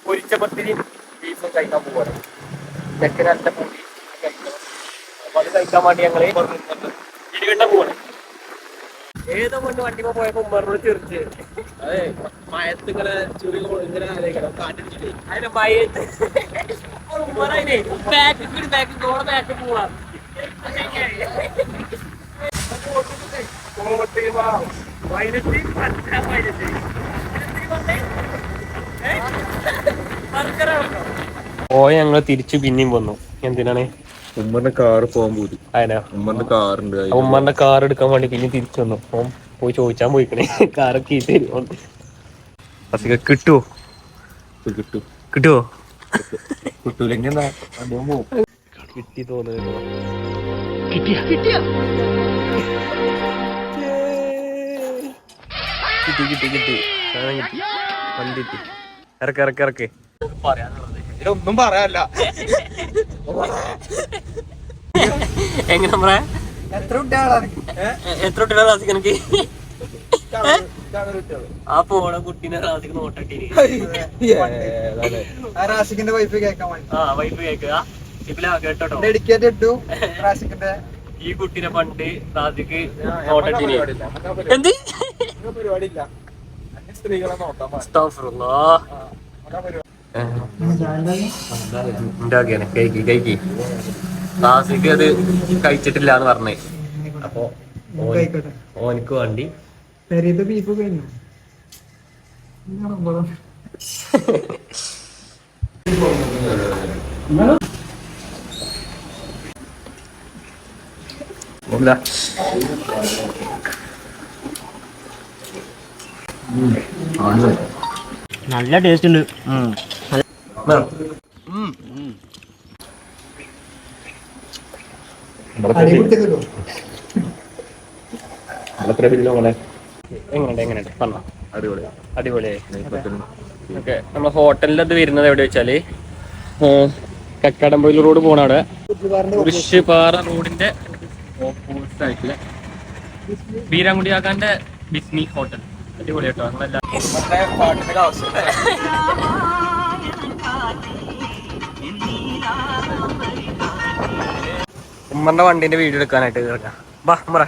പൊരിച്ച പത്തിരി ബീഫും കഴിക്കാൻ പോവാണ്. ചെക്കൻ നല്ല പൂട്ടി കഴിക്കണം. അപ്പൊ അത് കഴിക്കാൻ വേണ്ടി ഞങ്ങള് ഇടികെട്ട പോവാണ്. ഏതോ കൊണ്ട് വണ്ടിമ പോയപ്പോ ഉമ്മറിനോട് ചെറിച്ച് അതെ മയത്ത് ഇങ്ങനെ ചുരുങ്ങ ഇങ്ങനെ കാറ്റിടിച്ചില്ലേ അതിന്റെ മയത്ത് ഉമ്മറേ ബാക്ക് ഗോള ബാക്ക് പോവാ പോയ ഞങ്ങള് തിരിച്ചു പിന്നെയും വന്നു. എന്തിനാണ്? ഉമ്മറിന്റെ കാറ് പോകാൻ പോയി. അതിനാ ഉമ്മറിന്റെ കാറുണ്ട്. ഉമ്മറിന്റെ കാർ എടുക്കാൻ വേണ്ടി പിന്നെ തിരിച്ചു വന്നു. അപ്പം പോയി ചോദിച്ചാൻ പോയിക്കണേ കാറൊക്കെ തരുമോ കിട്ടുവോ കിട്ടുവോ കിട്ടൂലെങ്കിൽ കിട്ടി തോന്നുന്നു. കിട്ടി സാധനം കിട്ടി. വണ്ടി കിട്ടി. ഇറക്ക് ഒന്നും പറയാല്ല. എങ്ങനെ പറയാ? എത്ര കുട്ടികളെ റാസിക്ക് എനിക്ക് ആ പോണ കുട്ടീനെ റാസിക്ക് നോട്ടിട്ട് റാസിക്കിന്റെ വൈഫ് കേൾക്കാൻ വൈഫ് കേൾക്കുക കേട്ടോ. ഈ കുട്ടീനെ പണ്ട് റാസിക്ക് നോട്ടിട്ട് എന്ത് പരിപാടിയില്ല. സ്ത്രീകളെ നോക്കാം. ഉണ്ടാക്കിയാണ് കഴിക്കി റാസിക്ക് അത് കഴിച്ചിട്ടില്ല എന്ന് പറഞ്ഞേ. അപ്പൊ ഓനിക്ക് വേണ്ടി ബീഫ് കഴിഞ്ഞു. നല്ല ടേസ്റ്റ് ഉണ്ട്. എങ്ങനെയുണ്ട് പറഞ്ഞോ? അടിപൊളിയായി. ഓക്കെ, നമ്മളെ ഹോട്ടലിൽ അത് വരുന്നത് എവിടെ വെച്ചാല് കക്കാടംപൊയിൽ റോഡ് പോണ അവിടെ കുരിശുപാറ റോഡിന്റെ ഓപ്പോസിറ്റ് ആയിട്ടുള്ള ബീരാങ്കുടിയാക്കാന്റെ ബിസ്മി ഹോട്ടൽ. അടിപൊളി കേട്ടോ. നമ്മളെല്ലാം ഉമ്മറിന്റെ വണ്ടിന്റെ വീഡിയോ എടുക്കാനായിട്ട് കിടക്കാം. വാ ഉമ്മറ.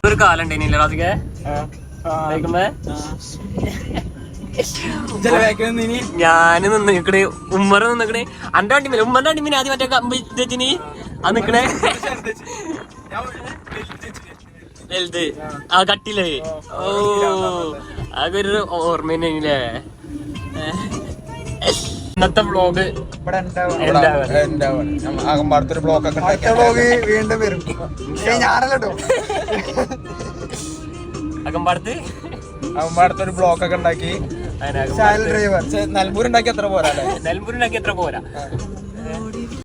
ഒരു കാലം ഉണ്ടേനില്ല റാസിക്കെ ഞാന് നിന്നിക്കണേ. ഉമ്മറ നിന്നിക്കണേ. അന്റെ വണ്ടിമേലെ ഉമ്മന്റെ വണ്ടിമേലെ ആദ്യം മറ്റേ കമ്പിന് അത് നിക്കണേ വലുത് ആ കട്ടിലേ. ഓ അതൊരു ഓർമ്മ തന്നെയാണല്ലേ. ഇന്നത്തെ വ്ളോഗ് അകമ്പാടത്തൊരു ബ്ലോക്കൊക്കെ വീണ്ടും വരും. ഞാനല്ലോ അകമ്പാടത്തൊരു ബ്ലോക്കൊക്കെ ഉണ്ടാക്കി. ഡ്രൈവർ നിലമ്പൂരുണ്ടാക്കി അത്ര പോരാ. നിലമ്പൂരുണ്ടാക്കി എത്ര പോരാ.